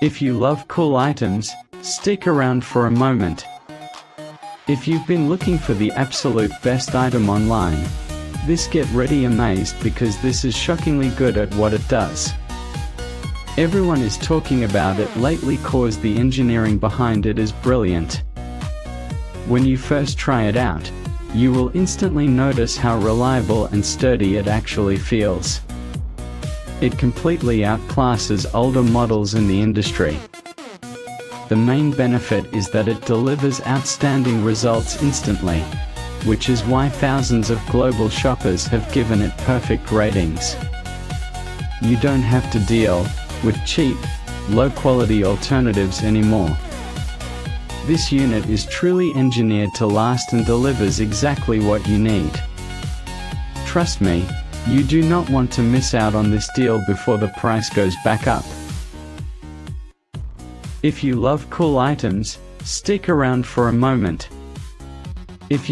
If you love cool items, stick around for a moment. If you've been looking for the absolute best item online, get ready amazed because this is shockingly good at what it does. Everyone is talking about it lately cause the engineering behind it is brilliant. When you first try it out, you will instantly notice how reliable and sturdy it actually feels. It completely outclasses older models in the industry. The main benefit is that it delivers outstanding results instantly, which is why thousands of global shoppers have given it perfect ratings. You don't have to deal with cheap, low-quality alternatives anymore. This unit is truly engineered to last and delivers exactly what you need. Trust me, you do not want to miss out on this deal before the price goes back up. If you love cool items, stick around for a moment. If you